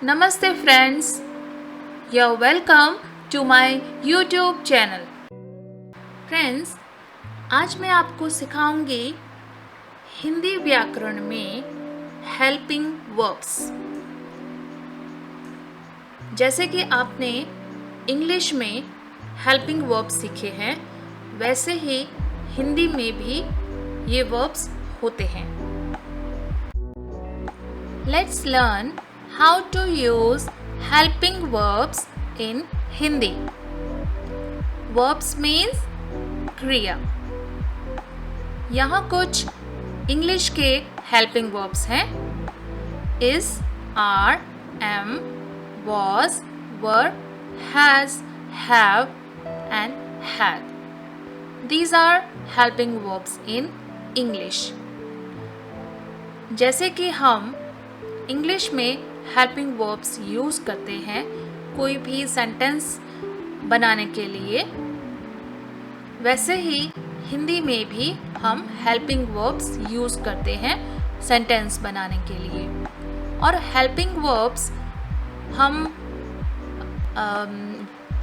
Namaste friends, you're welcome to my YouTube channel. Friends, आज मैं आपको सिखाऊंगी हिंदी व्याकरण में हेल्पिंग वर्ब्स। जैसे कि आपने इंग्लिश में हेल्पिंग वर्ब्स सीखे हैं, वैसे ही हिंदी में भी ये वर्ब्स होते हैं। Let's learn how to use helping verbs in Hindi. Verbs means क्रिया। यहाँ कुछ इंग्लिश के हेल्पिंग वर्ब्स हैं। is, are, am, was, were, has, have and had. These are helping verbs in English. जैसे कि हम इंग्लिश में हेल्पिंग वर्ब्स यूज़ करते हैं कोई भी सेंटेंस बनाने के लिए, वैसे ही हिंदी में भी हम हेल्पिंग वर्ब्स यूज़ करते हैं सेंटेंस बनाने के लिए। और हेल्पिंग वर्ब्स हम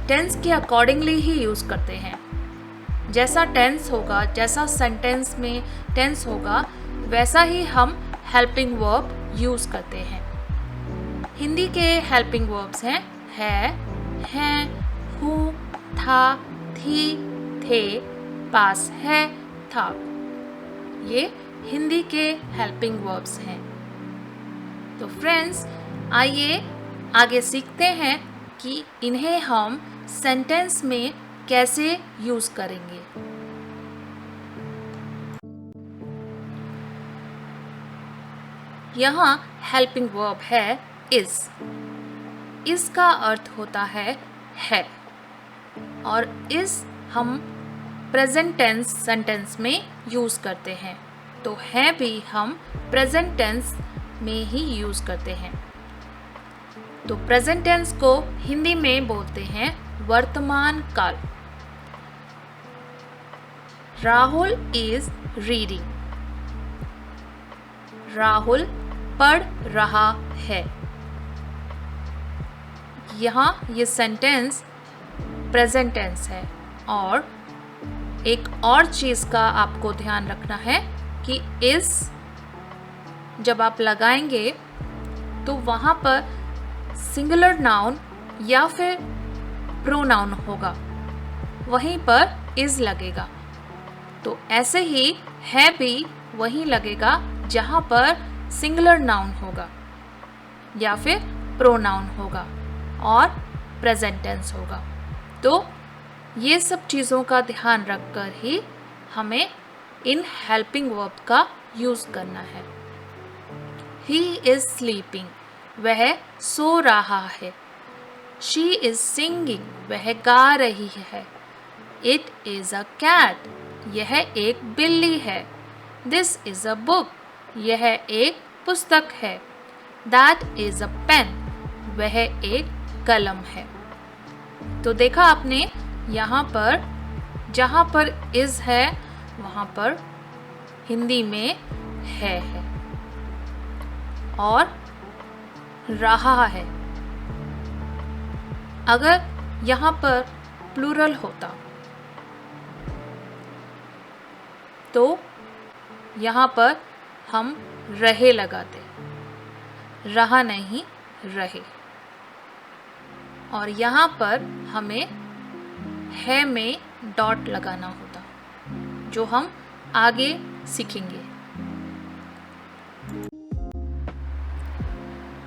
टेंस के अकॉर्डिंगली ही यूज़ करते हैं। जैसा टेंस होगा, जैसा सेंटेंस में टेंस होगा, वैसा ही हम हेल्पिंग वर्ब यूज़ करते हैं। हिंदी के हेल्पिंग वर्ब्स हैं हैं, हूँ, था, थी, थे, पास है, था। ये हिंदी के हेल्पिंग वर्ब्स हैं। तो फ्रेंड्स, आइए आगे सीखते हैं कि इन्हें हम सेंटेंस में कैसे यूज़ करेंगे। यहाँ हेल्पिंग वर्ब है इज़। इज़ का अर्थ होता है और इज़ हम प्रेजेंट टेंस सेंटेंस में यूज़ करते हैं, तो है भी हम प्रेजेंट टेंस में ही यूज़ करते हैं। तो प्रेजेंट टेंस को हिंदी में बोलते हैं वर्तमान काल। Rahul is reading. राहुल पढ़ रहा है। यहाँ ये सेंटेंस प्रेजेंट टेंस है। और एक और चीज़ का आपको ध्यान रखना है कि इस जब आप लगाएंगे तो वहाँ पर सिंगुलर नाउन या फिर प्रोनाउन होगा, वहीं पर इज़ लगेगा। तो ऐसे ही है भी वहीं लगेगा जहाँ पर सिंगुलर नाउन होगा या फिर प्रोनाउन होगा और प्रेजेंट टेंस होगा। तो ये सब चीज़ों का ध्यान रखकर ही हमें इन हेल्पिंग वर्ब का यूज़ करना है। ही इज़ स्लीपिंग, वह सो रहा है। शी इज़ सिंगिंग, वह गा रही है। इट इज़ अ कैट, यह एक बिल्ली है। दिस इज़ अ बुक, यह एक पुस्तक है। दैट इज़ अ पेन, वह एक कलम है। तो देखा आपने, यहाँ पर जहाँ पर इज़ है वहाँ पर हिंदी में है और रहा है। अगर यहाँ पर प्लूरल होता तो यहाँ पर हम रहे लगाते, रहा नहीं रहे। और यहाँ पर हमें है में डॉट लगाना होता, जो हम आगे सीखेंगे।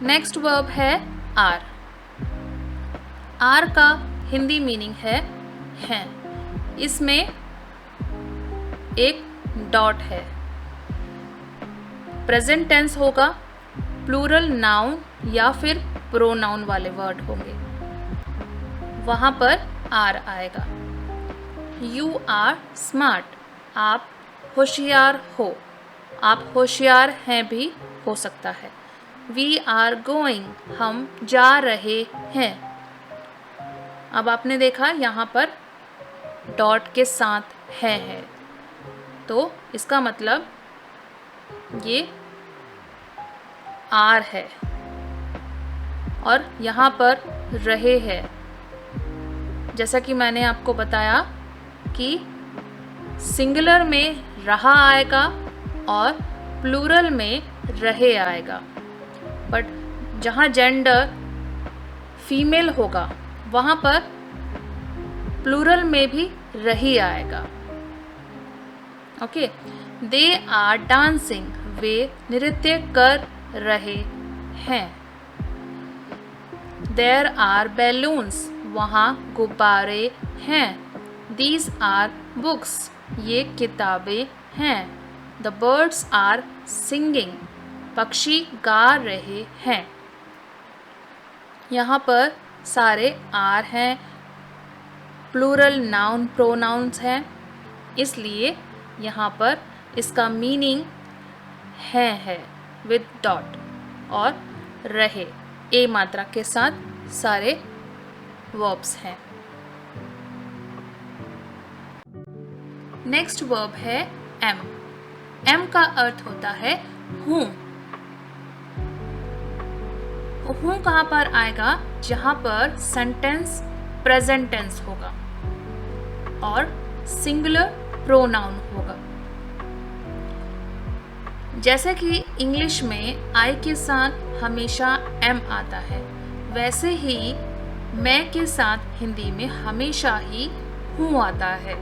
नेक्स्ट वर्ब है आर। आर का हिंदी मीनिंग है। इसमें एक डॉट है। प्रेजेंट टेंस होगा, प्लूरल नाउन या फिर प्रोनाउन वाले वर्ड होंगे, वहाँ पर आर आएगा। यू आर स्मार्ट, आप होशियार हो। आप होशियार हैं भी हो सकता है। वी आर गोइंग, हम जा रहे हैं। अब आपने देखा यहाँ पर डॉट के साथ है, तो इसका मतलब ये आर है और यहाँ पर रहे है। जैसा कि मैंने आपको बताया कि सिंगुलर में रहा आएगा और प्लूरल में रहे आएगा, बट जहाँ जेंडर फीमेल होगा वहाँ पर प्लूरल में भी रही आएगा। ओके, दे आर डांसिंग, वे नृत्य कर रहे हैं। देयर आर बैलून्स, वहाँ गुब्बारे हैं। दीज आर बुक्स, ये किताबें हैं। द बर्ड्स आर सिंगिंग, पक्षी गा रहे हैं। यहाँ पर सारे आर हैं, प्लूरल नाउन प्रोनाउंस हैं, इसलिए यहाँ पर इसका मीनिंग है विद डॉट, और रहे ए मात्रा के साथ सारे वर्ब्स हैं। नेक्स्ट वर्ब है एम। एम का अर्थ होता है हूँ। हूँ कहाँ पर आएगा? जहाँ पर सेंटेंस प्रेजेंट टेंस होगा और सिंगुलर प्रोनाउन होगा। जैसे कि इंग्लिश में आई के साथ हमेशा एम आता है, वैसे ही मैं के साथ हिंदी में हमेशा ही हूँ आता है।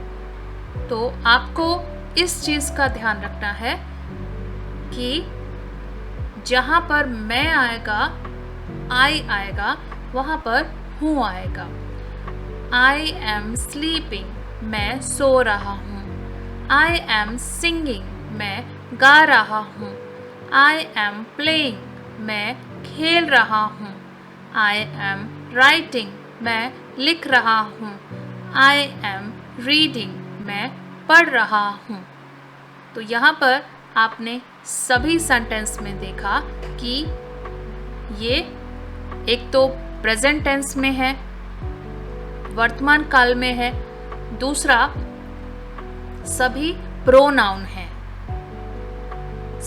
तो आपको इस चीज़ का ध्यान रखना है कि जहाँ पर मैं आएगा, आई आएगा, वहाँ पर हूँ आएगा। आई एम स्लीपिंग, मैं सो रहा हूँ। आई एम सिंगिंग, मैं गा रहा हूँ। आई एम प्लेइंग, मैं खेल रहा हूँ। आई एम राइटिंग, मैं लिख रहा हूँ। आई एम रीडिंग, मैं पढ़ रहा हूँ। तो यहाँ पर आपने सभी सेंटेंस में देखा कि ये एक तो प्रेजेंट टेंस में है, वर्तमान काल में है, दूसरा सभी प्रोनाउन है,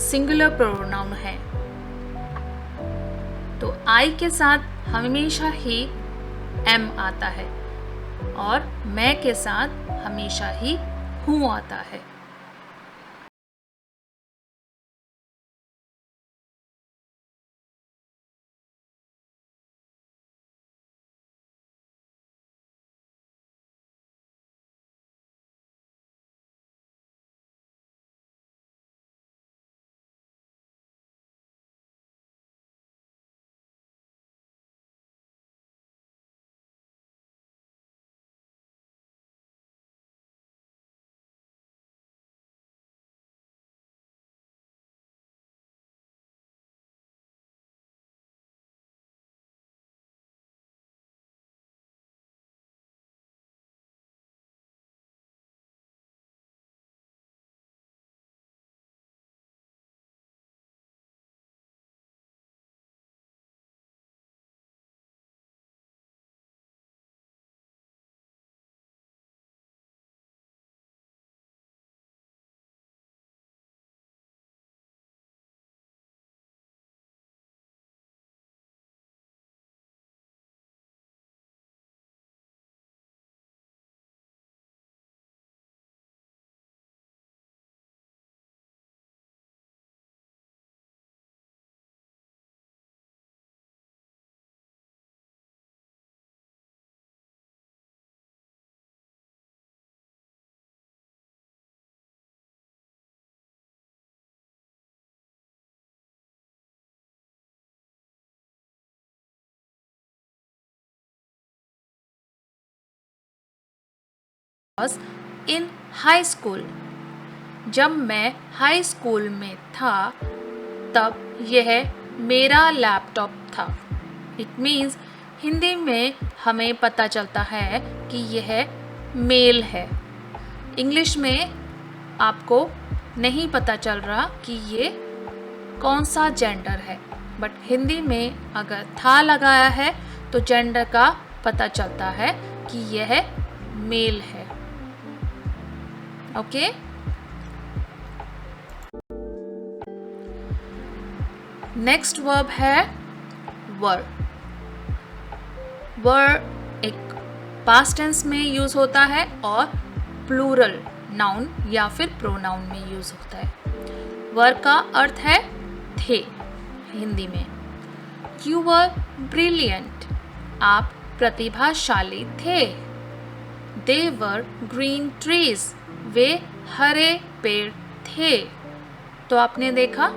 सिंगुलर प्रोनाउन है। तो आई के साथ हमेशा ही एम आता है और मैं के साथ हमेशा ही हूँ आता है। इन हाई स्कूल, जब मैं हाई स्कूल में था तब यह मेरा लैपटॉप था। इट मीन्स हिंदी में हमें पता चलता है कि यह मेल है। इंग्लिश में आपको नहीं पता चल रहा कि ये कौन सा जेंडर है, बट हिंदी में अगर था लगाया है तो जेंडर का पता चलता है कि यह मेल है। ओके, नेक्स्ट वर्ब है वर। वर एक पास्ट टेंस में यूज होता है और प्लूरल नाउन या फिर प्रोनाउन में यूज होता है। वर का अर्थ है थे हिंदी में। यू वर ब्रिलियंट, आप प्रतिभाशाली थे। दे वर ग्रीन ट्रीज, वे हरे पेड़ थे। तो आपने देखा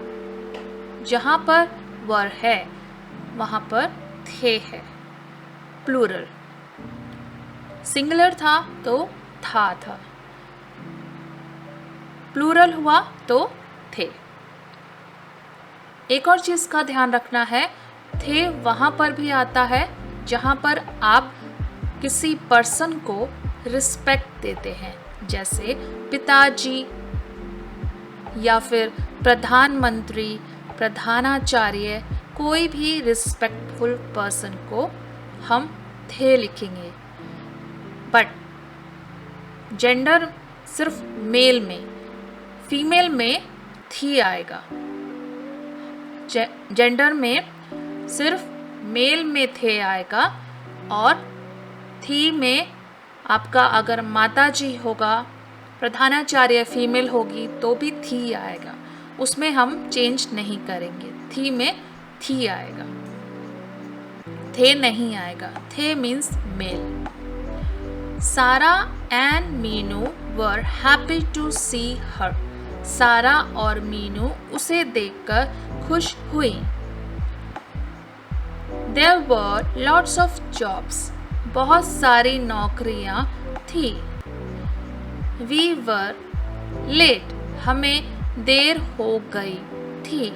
जहाँ पर वर है वहाँ पर थे है, प्लूरल। सिंगुलर था तो था, प्लूरल हुआ तो थे। एक और चीज का ध्यान रखना है, थे वहां पर भी आता है जहां पर आप किसी पर्सन को रिस्पेक्ट देते हैं, जैसे पिताजी या फिर प्रधानमंत्री, प्रधानाचार्य, कोई भी रिस्पेक्टफुल पर्सन को हम थे लिखेंगे। बट जेंडर सिर्फ मेल में, फीमेल में थी आएगा। जेंडर में सिर्फ मेल में थे आएगा, और थी में आपका अगर माता जी होगा, प्रधानाचार्य फीमेल होगी तो भी थी आएगा, उसमें हम चेंज नहीं करेंगे। थी में थी आएगा, थे नहीं आएगा। थे means male. Sara and Meenu were happy to see her, Sara और मीनू उसे देखकर खुश हुई। There were lots of jobs, बहुत सारी नौकरियां थी। We were late, हमें देर हो गई थी।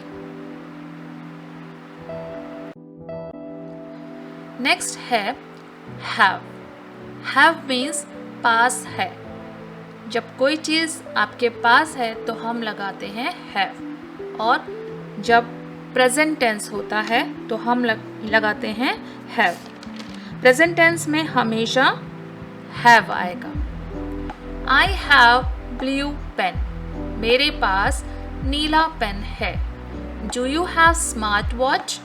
नेक्स्ट है have. Have means पास है। जब कोई चीज़ आपके पास है तो हम लगाते हैं have, और जब प्रेजेंट टेंस होता है तो हम लगाते हैं have। प्रेजेंट टेंस में हमेशा have आएगा। I have blue pen, मेरे पास नीला पेन है। Do you have smart watch,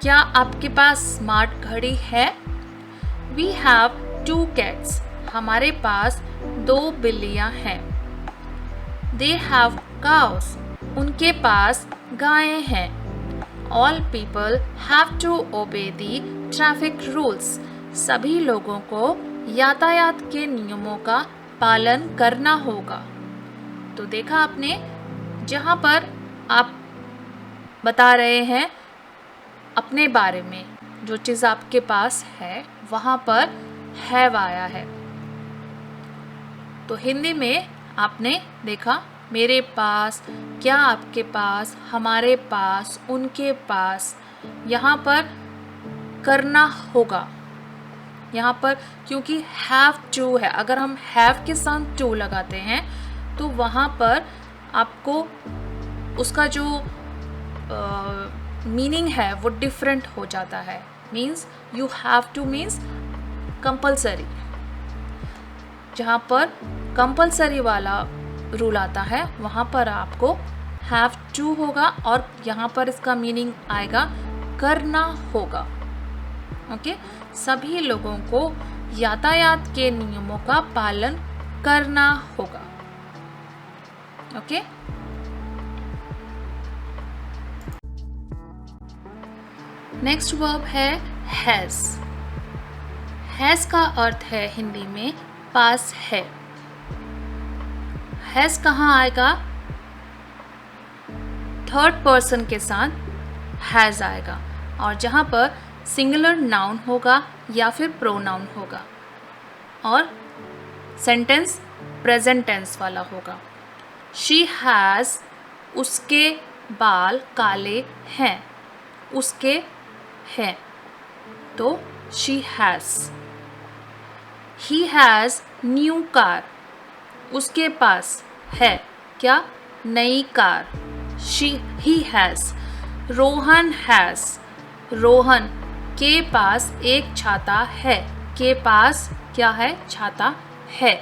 क्या आपके पास स्मार्ट घड़ी है। We have 2 cats, हमारे पास 2 बिल्लियाँ हैं। They have cows, उनके पास गायें हैं। All people have to obey the traffic rules, सभी लोगों को यातायात के नियमों का पालन करना होगा। तो देखा आपने, जहाँ पर आप बता रहे हैं अपने बारे में, जो चीज़ आपके पास है वहाँ पर हैव आया है। तो हिंदी में आपने देखा मेरे पास, क्या आपके पास, हमारे पास, उनके पास, यहाँ पर करना होगा। यहाँ पर क्योंकि हैव टू है, अगर हम हैव के साथ टू लगाते हैं तो वहाँ पर आपको उसका जो मीनिंग है वो डिफरेंट हो जाता है। Means you have two means compulsory, जहाँ पर कंपल्सरी वाला रूल आता है वहाँ पर आपको हैव टू होगा, और यहाँ पर इसका मीनिंग आएगा करना होगा। ओके, सभी लोगों को यातायात के नियमों का पालन करना होगा। ओके, नेक्स्ट वर्ब है हैज। हैज का अर्थ है हिंदी में पास है। हैज कहाँ आएगा, थर्ड पर्सन के साथ हैज आएगा, और जहाँ पर सिंगुलर नाउन होगा या फिर प्रोनाउन होगा, और सेंटेंस प्रेजेंट टेंस वाला होगा। शी हैज़, उसके बाल काले हैं, उसके हैं, तो she has. He has new car, उसके पास है क्या, नई car. He has. Rohan has, Rohan के पास एक छाता है, के पास क्या है, छाता है।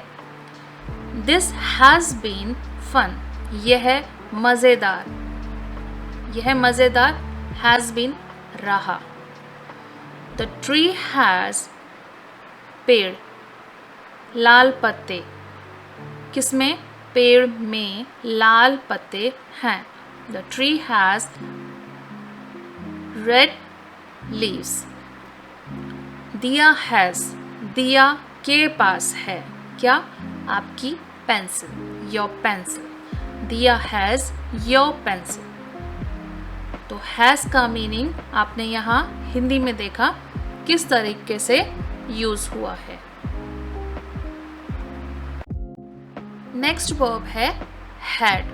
दिस हैज़ बीन फन, यह मज़ेदार, यह मज़ेदार हैज़ बीन रहा। द ट्री हैज़ पेड़, लाल पत्ते, किसमें? पेड़ में लाल पत्ते हैं। The tree has red leaves. दिया हैज, दिया के पास है क्या? आपकी पेंसिल, योर पेंसिल। दिया हैज योर पेंसिल। तो हैज का मीनिंग आपने यहाँ हिंदी में देखा किस तरीके से यूज हुआ है। नेक्स्ट वर्ब है हैड।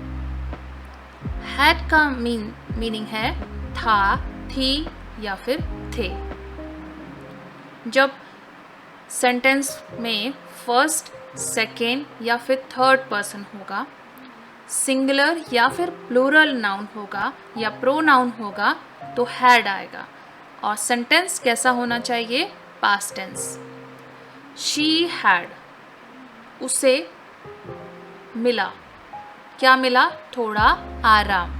हैड का मीनिंग है था, थी या फिर थे। जब सेंटेंस में फर्स्ट, सेकेंड या फिर थर्ड पर्सन होगा, सिंगुलर या फिर प्लूरल नाउन होगा या प्रोनाउन होगा तो हैड आएगा। और सेंटेंस कैसा होना चाहिए? Past tense. शी हैड, उसे मिला, क्या मिला? थोड़ा आराम।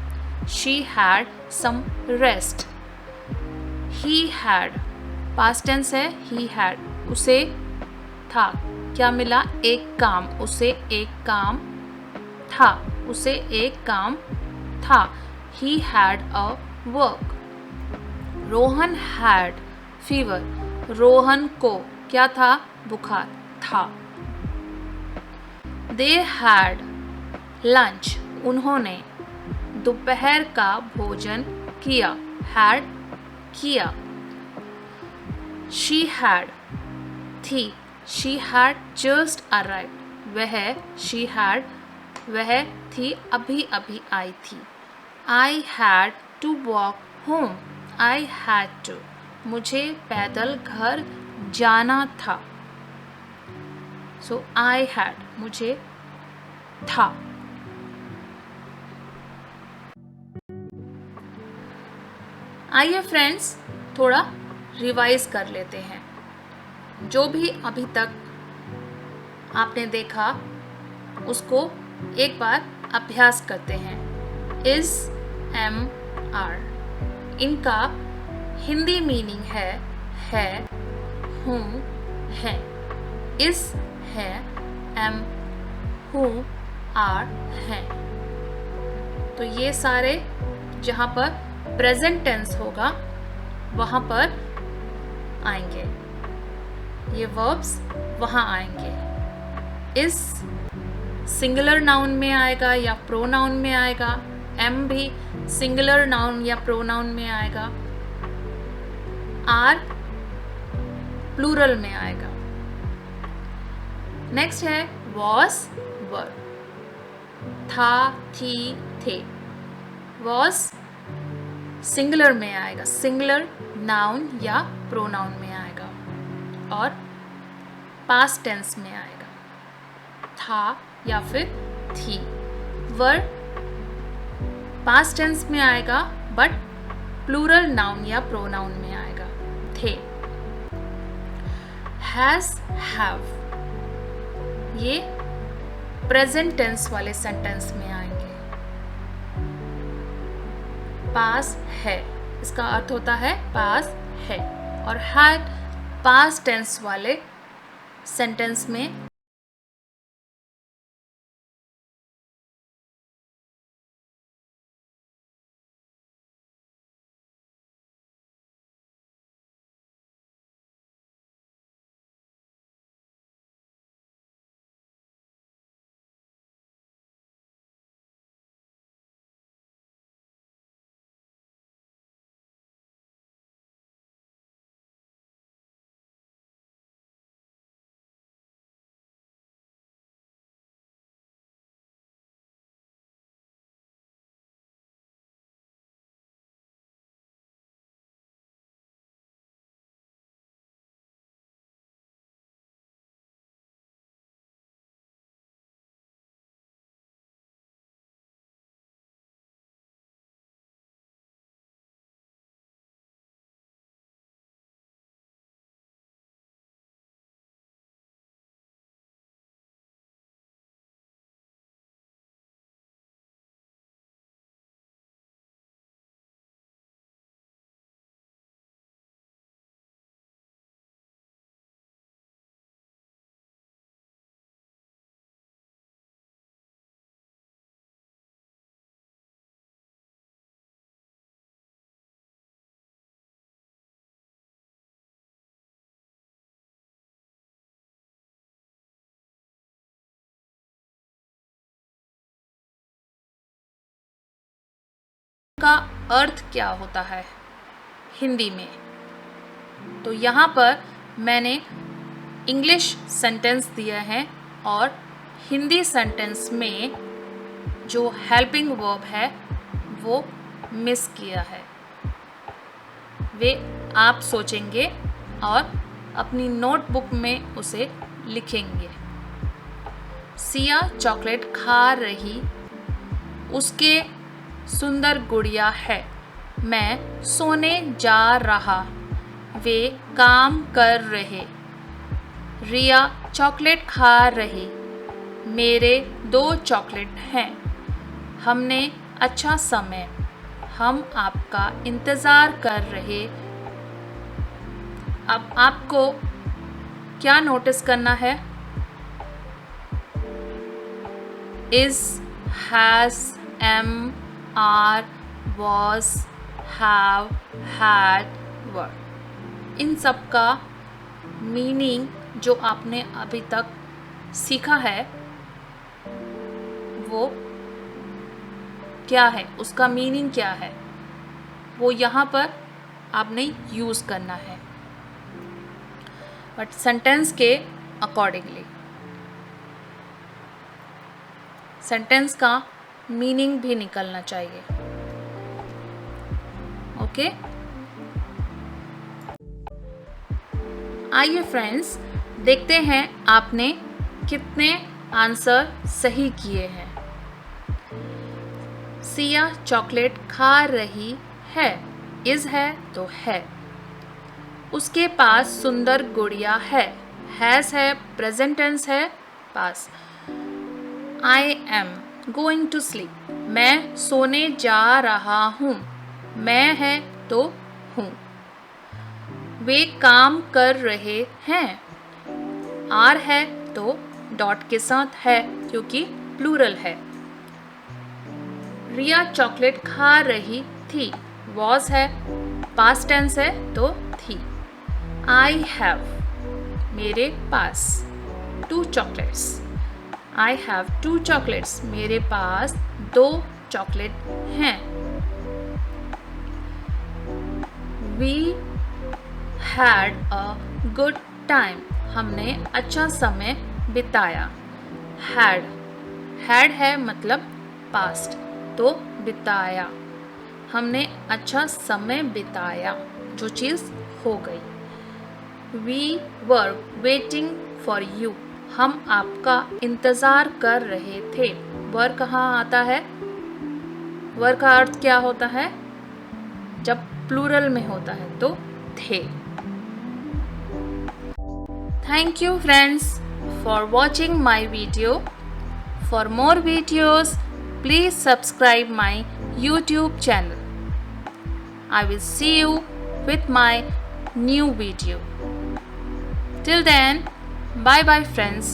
She had some rest. He had, past tense है, ही हैड, उसे था, क्या मिला? एक काम, उसे एक काम था, उसे एक काम था। He had a work. Rohan had fever. Rohan को क्या था? बुखार था। They had lunch. उन्होंने दोपहर का भोजन किया। Had किया। She had थी। She had just arrived. वह she had, वह थी, अभी अभी आई थी। I had to walk home. I had to, मुझे पैदल घर जाना था। So I had, मुझे था। आइए फ्रेंड्स, थोड़ा रिवाइज कर लेते हैं। जो भी अभी तक आपने देखा उसको एक बार अभ्यास करते हैं। इज, एम, आर, इनका हिंदी मीनिंग है, हूँ, है। इस है, एम, हूँ, आर, है। तो ये सारे जहाँ पर प्रेजेंट टेंस होगा वहाँ पर आएंगे, ये वर्ब्स वहाँ आएंगे। इस सिंगुलर नाउन में आएगा या प्रोनाउन में आएगा। एम भी सिंगुलर नाउन या प्रोनाउन में आएगा। आर प्लूरल में आएगा। नेक्स्ट है वॉस, वर, था, थी, थे। वॉस सिंगुलर में आएगा, सिंगुलर नाउन या प्रोनाउन में आएगा। और पास्ट टेंस में आएगा, था या फिर थी। वर पास्ट टेंस में आएगा बट प्लूरल नाउन या प्रोनाउन में आएगा, थे। हैज, हैव, ये प्रेजेंट टेंस वाले सेंटेंस में आएंगे। पास है, इसका अर्थ होता है पास है। और हैड पास्ट टेंस वाले सेंटेंस में का अर्थ क्या होता है हिंदी में। तो यहाँ पर मैंने इंग्लिश सेंटेंस दिया है और हिंदी सेंटेंस में जो हेल्पिंग वर्ब है वो मिस किया है। वे आप सोचेंगे और अपनी नोटबुक में उसे लिखेंगे। सिया चॉकलेट खा रही, उसके सुंदर गुड़िया है। मैं सोने जा रहा, वे काम कर रहे। रिया चॉकलेट खा रही, मेरे 2 चॉकलेट हैं। हमने अच्छा समय, हम आपका इंतज़ार कर रहे। अब आपको क्या नोटिस करना है? Is, has, am, are, was, have, had, were, इन सब का मीनिंग जो आपने अभी तक सीखा है वो क्या है, उसका मीनिंग क्या है, वो यहाँ पर आपने यूज़ करना है, बट सेंटेंस के अकॉर्डिंगली। सेंटेंस का मीनिंग भी निकलना चाहिए। ओके, आइए फ्रेंड्स देखते हैं आपने कितने आंसर सही किए हैं। सिया चॉकलेट खा रही है, इज है तो है। उसके पास सुंदर गुड़िया है, हैज़ है प्रेजेंट टेंस है पास। I am going to sleep, मैं सोने जा रहा हूँ, मैं है तो हूँ। वे काम कर रहे हैं, आर है तो डॉट के साथ है क्योंकि प्लूरल है। रिया चॉकलेट खा रही थी, वॉज है पास्ट टेंस है तो थी। आई हैव, मेरे पास 2 चॉकलेट्स, आई हैव 2 चॉकलेट्स, मेरे पास 2 चॉकलेट हैं। We had a good time, हमने अच्छा समय बिताया। हैड है मतलब पास्ट तो बिताया, हमने अच्छा समय बिताया, जो चीज़ हो गई। We were waiting for you, हम आपका इंतज़ार कर रहे थे। वर कहाँ आता है? वर का अर्थ क्या होता है? जब प्लूरल में होता है तो थे। Thank you friends for watching my video. For more videos please subscribe my YouTube channel. I will see you with my new video. Till then, bye bye friends.